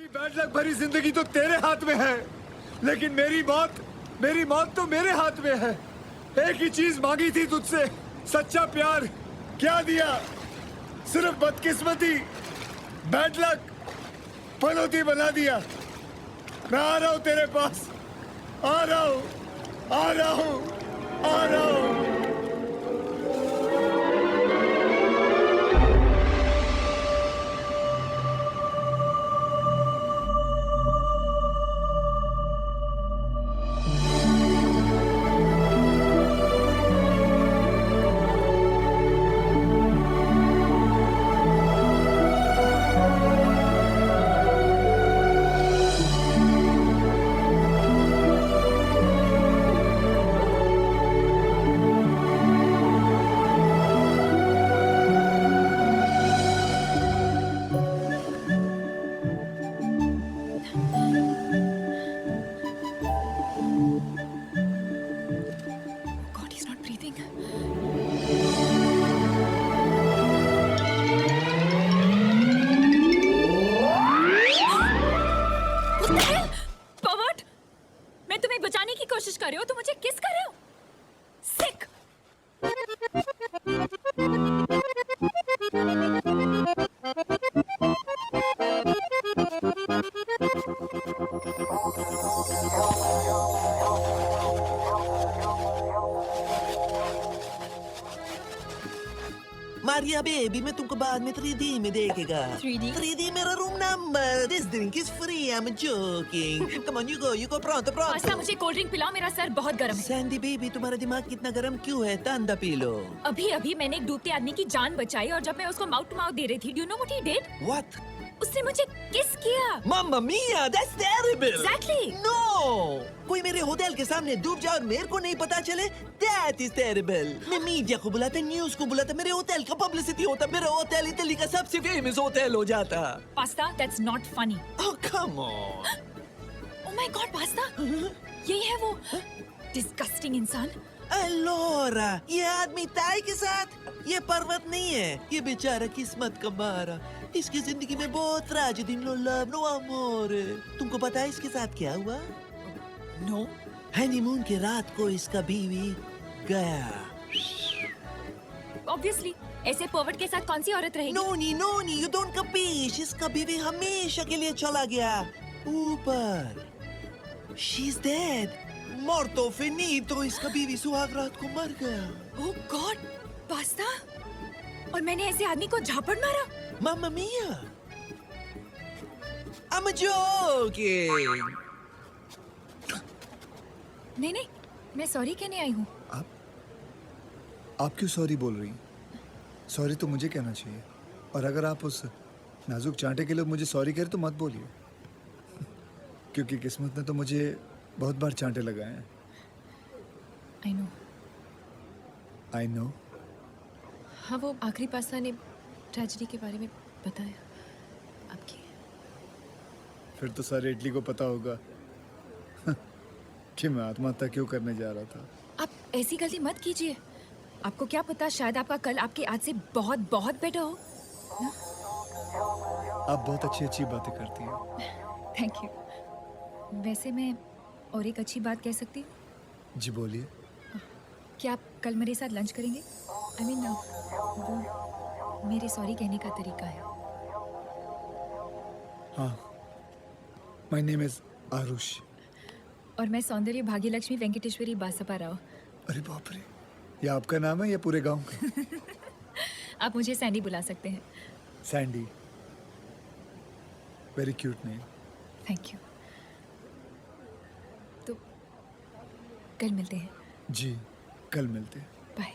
तेरी bad luck भरी जिंदगी तो तेरे हाथ में है, लेकिन मेरी मौत तो मेरे हाथ में है। एक ही चीज मांगी थी तुझसे, सच्चा प्यार। क्या दिया? सिर्फ बदकिस्मती, बैड लक, पनौती बना दिया। मैं आ रहा हूं तेरे पास, आ रहा हूं, आ रहा हूं, आ रहा हूं। God, he's not breathing. What the hell? Pervert! मैं तुम्हें बचाने की कोशिश कर रही हूँ, तुम मुझे किस कर रहे हो? Sick! मारिया बेबी, मैं तुमको बाद में 3D में देखेगा। 3D? 3D मेरा room number. This drink is free. I'm joking. Come on, you go pronto, pasta, pronto. मुझे कोल्ड ड्रिंक पिलाओ, मेरा सर बहुत गर्म है। सैंडी बेबी, तुम्हारा दिमाग कितना गर्म क्यों है? ठंडा पी लो। अभी अभी मैंने एक डूबते आदमी की जान बचाई और जब मैं उसको माउथ टू माउथ दे रही थी, do you know what he did? What? उसने मुझे किस किया। Mamma mia, that's terrible. Exactly. No. कोई मेरे होटल के सामने डूब जाए और मेरे को नहीं पता चले, that is terrible. मैं मीडिया को बुलाता, न्यूज़ को बुलाता, मेरे होटल का पब्लिसिटी होता, मेरा होटल इटली का सबसे फेमस होटल हो जाता। Pasta, that's not funny. Oh come on. Oh my God, pasta, यही है वो disgusting इंसान। अलोरा, ये आदमी ताई के साथ, ये पर्वत नहीं है, ये बेचारा किस्मत का मारा। इसकी जिंदगी में बहुत ट्रेजेडी, नो लव, नो अमोर। तुमको पता है इसके साथ क्या हुआ? No. हनीमून की रात को इसका बीवी गया। Obviously, ऐसे पर्वट के साथ कौन सी औरत रहेगी? नोनी, यू डोंट कपीश। इसका बीवी हमेशा के लिए चला गया ऊपर। शी इज डेड, मॉर्टो फिनितो। इसका बीवी सुहाग रात को मर गया। Oh God, पास्ता, और मैंने ऐसे आदमी को झापड़ मारा। Mamma mia! I'm joking! नहीं, मैं सॉरी कहने आई हूँ। आप क्यों सॉरी बोल रही? सॉरी तो मुझे कहना चाहिए, और अगर आप उस नाजुक चांटे के लिए मुझे सॉरी कह रहे तो मत बोलिए, क्योंकि किस्मत ने तो मुझे बहुत बार चांटे लगाए हैं। I know. I know. हाँ, वो आखिरी पास्ता ने ट्रेजेडी के बारे में बताया आपकी। फिर तो सारे इटली को पता होगा कि मैं आत्महत्या क्यों करने जा रहा था। आप ऐसी गलती मत कीजिए। आपको क्या पता, शायद आपका कल आपके आज से बहुत बहुत बेटर हो। आप बहुत अच्छी बातें करती हैं। Thank you. वैसे मैं और एक अच्छी बात कह सकती हूँ? जी बोलिए। क्या आप कल मेरे साथ लंच करेंगे? I mean, वो मेरे सॉरी कहने का तरीका है। हाँ, माय नेम इज आरुष। और मैं सौंदर्य भाग्यलक्ष्मी वेंकटेश्वरी बासपा राव। अरे बाप रे, ये आपका नाम है या पूरे गांव का? आप मुझे सैंडी बुला सकते हैं। Sandy, very cute name. Thank you. तो कल मिलते हैं। जी, कल मिलते हैं। Bye.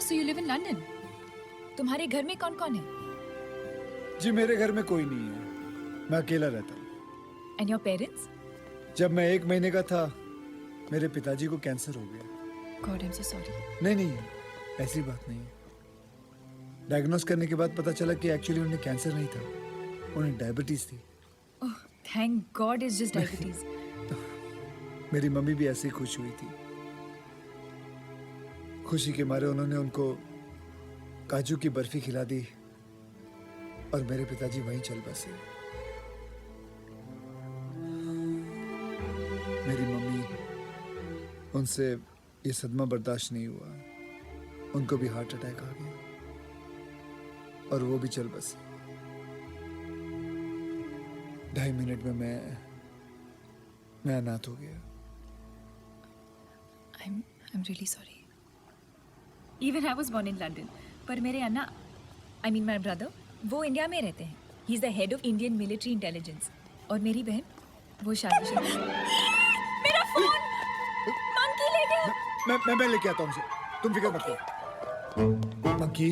So you live in London? तुम्हारे घर में कौन कौन है? जी मेरे घर में कोई नहीं है, मैं अकेला रहता हूँ। And your parents? जब मैं 1 महीने का था मेरे पिताजी को कैंसर हो गया। God, I'm so sorry. नहीं, ऐसी बात नहीं है। डायग्नोस करने के बाद पता चला कि एक्चुअली उन्हें कैंसर नहीं था, उन्हें डायबिटीज थी। Oh, thank God it's just diabetes. मेरी मम्मी भी ऐसे ही खुश हुई थी। खुशी के मारे उन्होंने उनको काजू की बर्फी खिला दी और मेरे पिताजी वहीं चल बसे। मेरी मम्मी, उनसे ये सदमा बर्दाश्त नहीं हुआ, उनको भी हार्ट अटैक आ गया और वो भी चल बसे। 2.5 मिनट में मैं अनाथ हो गया। I'm really sorry. Even I was born in London. पर मेरे अन्ना, I mean my brother, वो इंडिया में रहते हैं. He's the head of Indian military intelligence. और मेरी बहन, वो शादीशुदा है। मेरा फोन मंकी ले गया। मैं लेके आता हूँ उसे, तुम फिक्र मत करो। मंकी,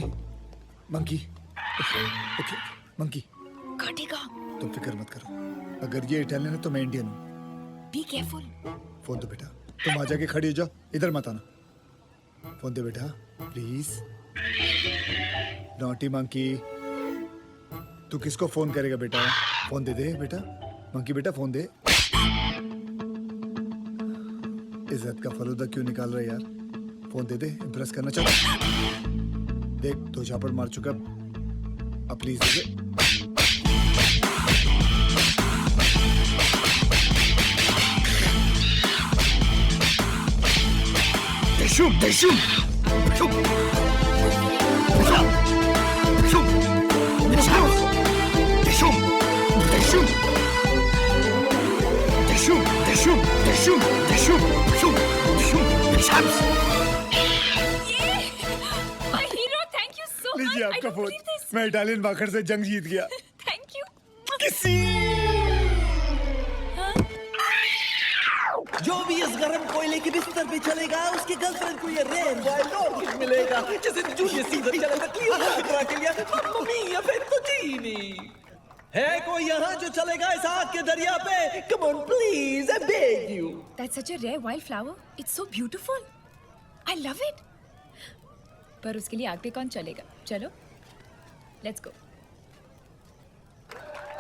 ओके, मंकी, काटेगा। तुम फिक्र मत करो। अगर ये इटालियन है तो मैं इंडियन हूँ। Be careful. फोन दो बेटा, तुम आ जाके खड़ी हो जाओ, इधर मत आना। फोन दे बेटा, प्लीज। नॉटी मंकी, तू किसको फोन करेगा बेटा? फोन दे बेटा। मंकी बेटा फोन दे। इज्जत का फलूदा क्यों निकाल रहा है यार? फोन दे, इम्प्रेस करना चाहता। देख 2 झापड़ मार चुका, अब please they. My hero, thank you so much. लीजिए I आपका don't फोन। believe this. मैं इटालियन बाखर से जंग जीत गया। Thank you. जो भी इस गर्म कोयले के बिस्तर पे चलेगा उसके गर्लफ्रेंड को ये रेयर वाइल्ड ऑर्किड मिलेगा, जैसे जूलियस सीजर चलेगा क्लियोपेट्रा के लिए मम्मी या फेतुचीनी। है कोई यहाँ जो चलेगा इस आग के दरिया पे? Come on please, I beg you. That's such a rare wildflower. It's so beautiful. I love it. पर उसके लिए आग पे कौन चलेगा? चलो, let's go.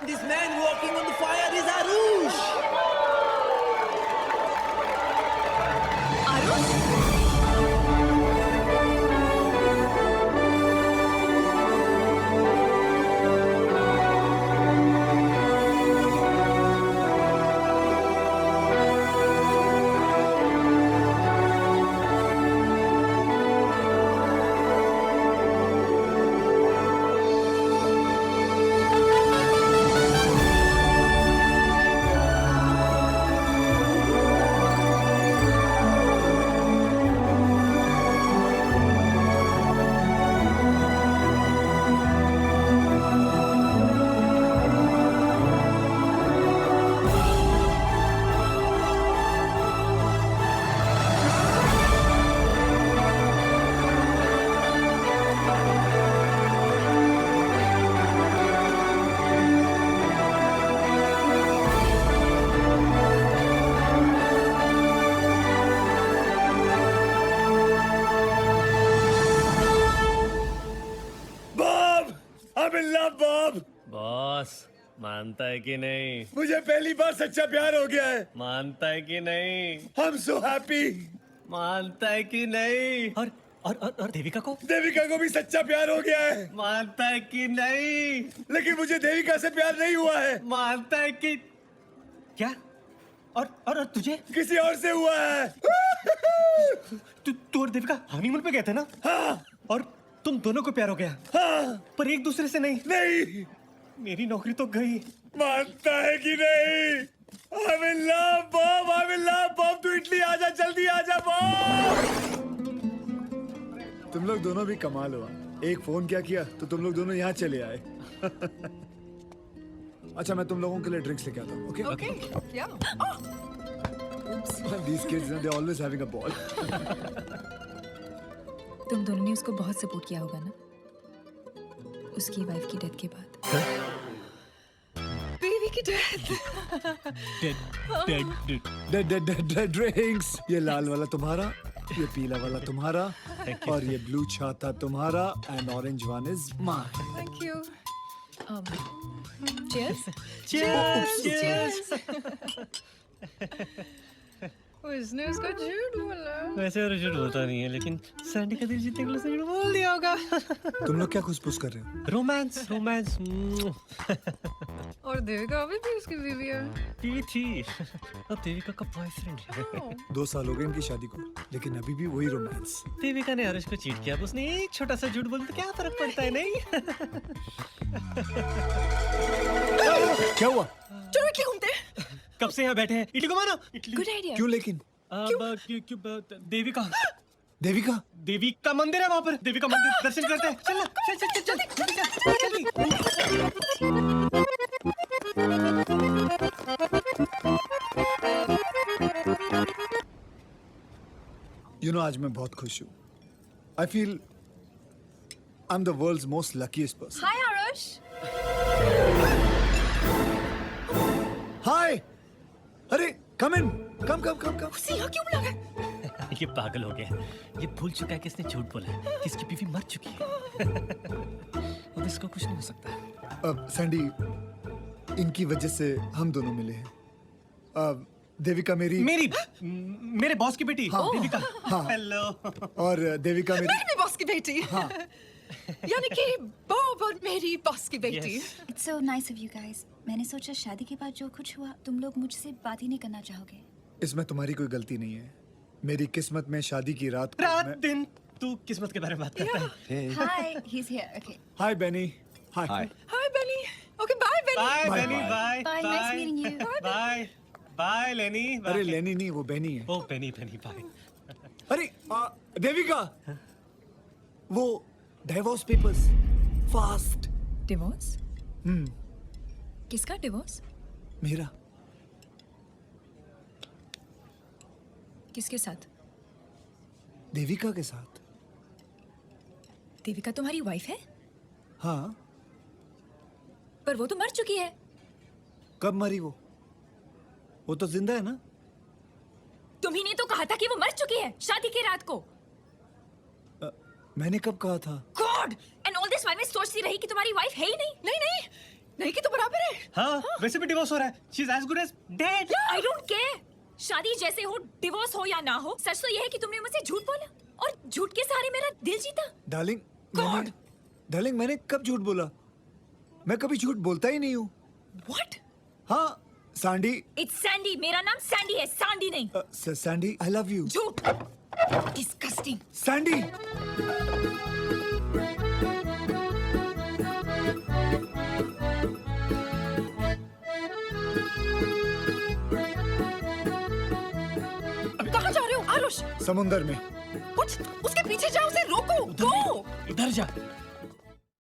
This man walking on the fire is Arush. Aarush? I'm in love, Bob. Boss मानता है कि नहीं? मुझे पहली बार सच्चा प्यार हो गया है। मानता है कि नहीं? I'm so happy. मानता है कि नहीं? और देविका को? देविका को भी सच्चा प्यार हो गया है। मानता है कि नहीं? लेकिन मुझे देविका से प्यार नहीं हुआ है। मानता है कि क्या? और तुझे? किसी और से हुआ है। तू और देविका हनीमून पे गए थे ना? हाँ। और तुम दोनों को प्यार हो गया? हाँ। पर एक दूसरे से नहीं? नहीं। मेरी नौकरी तो गई। मानता है कि नहीं? I'm in love, Bob. I'm in love, Bob. तू इटली आजा, जल्दी आजा, Bob. तुम लोग दोनों भी कमाल हुआ। एक फोन क्या किया तो तुम लोग दोनों यहाँ चले आए। अच्छा, मैं तुम लोगों के लिए ड्रिंक्स लेके आता हूँ, okay? Okay. Yeah. These kids, they're always having a ball. तुम दोनों ने उसको बहुत सपोर्ट किया होगा ना, उसकी वाइफ की डेथ के बाद। बेबी की डेथ। Dead drinks. ये लाल वाला तुम्हारा, ये पीला वाला तुम्हारा, और ये ब्लू छाता तुम्हारा, and orange one is mine. Thank you. cheers. Cheers. उसने उसको झूठ बोला. वैसे और झूठ होता नहीं है, लेकिन सैंडी का दिल जीतने के लिए उसने झूठ बोल दिया होगा. तुम लोग क्या खुसफुस कर रहे हो? रोमांस. और देविका अभी भी उसकी बीवी है. बीवी थी, अब देविका का बॉयफ्रेंड है. 2 साल हो गए इनकी शादी को, लेकिन अभी भी वही रोमांस. देविका ने हर्ष को चीट किया, अब उसने एक छोटा सा झूठ बोल तो क्या फर्क पड़ता है, नहीं? क्या हुआ? चलो इडली घूमते. कब से यहाँ बैठे हैं? इडली को मानो. इडली. Good idea. क्यों लेकिन? देविका देवी का मंदिर है वहाँ पर. देवी का मंदिर दर्शन करते हैं. चल You know, आज मैं बहुत खुश हूँ. I feel I'm the world's most luckiest person. Hi Aarush. Hi. अरे come in. Come. उसे यहाँ क्यों बुला रहा? ये पागल हो गया. ये भूल चुका है कि इसने झूठ बोला है, कि इसकी बीवी मर चुकी है. अब इसको कुछ नहीं हो सकता. सैंडी, इनकी वजह से हम दोनों मिले हैं. देविका मेरे बॉस की बेटी. देविका. हेलो. और देविका मेरी. मेरी बॉस की बेटी. यानी कि बॉब और मेरी बॉस की बेटी. It's so nice of you guys. मैंने सोचा शादी के बाद जो कुछ हुआ तुम लोग मुझसे बात ही नहीं करना चाहोगे. इसमें तुम्हारी कोई गलती नहीं है. मेरी किस्मत में शादी की रात को मैं... दिन तू किस्मत के बारे में बात करता है. Hi, he's here. Okay. Hi Benny. Hi. Hi Benny. Okay bye Benny. Bye Bye, Benny. bye. Bye. Bye, nice meeting you. Bye Lenny. अरे लेनी नहीं, वो बेनी है. ओ बेनी बाय. अरे देविका, वो डिवोर्स पेपर्स फास्ट. डिवोर्स? किसका divorce? मेरा. किसके साथ? देविका के साथ. देविका तुम्हारी वाइफ है? हाँ. पर वो तो मर चुकी है. कब मरी वो? वो तो जिंदा है ना. तुम्ही ने तो कहा था कि वो मर चुकी है शादी की रात को. मैंने कब कहा था? God, and all this while मैं सोचती रही कि तुम्हारी वाइफ है ही नहीं. नहीं कि तो बराबर है. हाँ, वैसे भी डिवोर्स हो रहा है. She is as good as dead. I don't care. शादी जैसे हो, डिवोर्स हो या ना हो, सच तो यह है कि तुमने मुझसे झूठ बोला और झूठ के सहारे मेरा दिल जीता. डार्लिंग, मैंने कब झूठ बोला? मैं कभी झूठ बोलता ही नहीं हूँ. व्हाट? हाँ, सैंडी. It's Sandy. मेरा नाम सैंडी है, सांडी नहीं. Sandy, I love you. झूठ. डिस्गस्टिंग. सैंडी. कहाँ जा रहे हो आरुष? समुंदर में. उसके पीछे जाओ, उसे रोको. गो. इधर जा.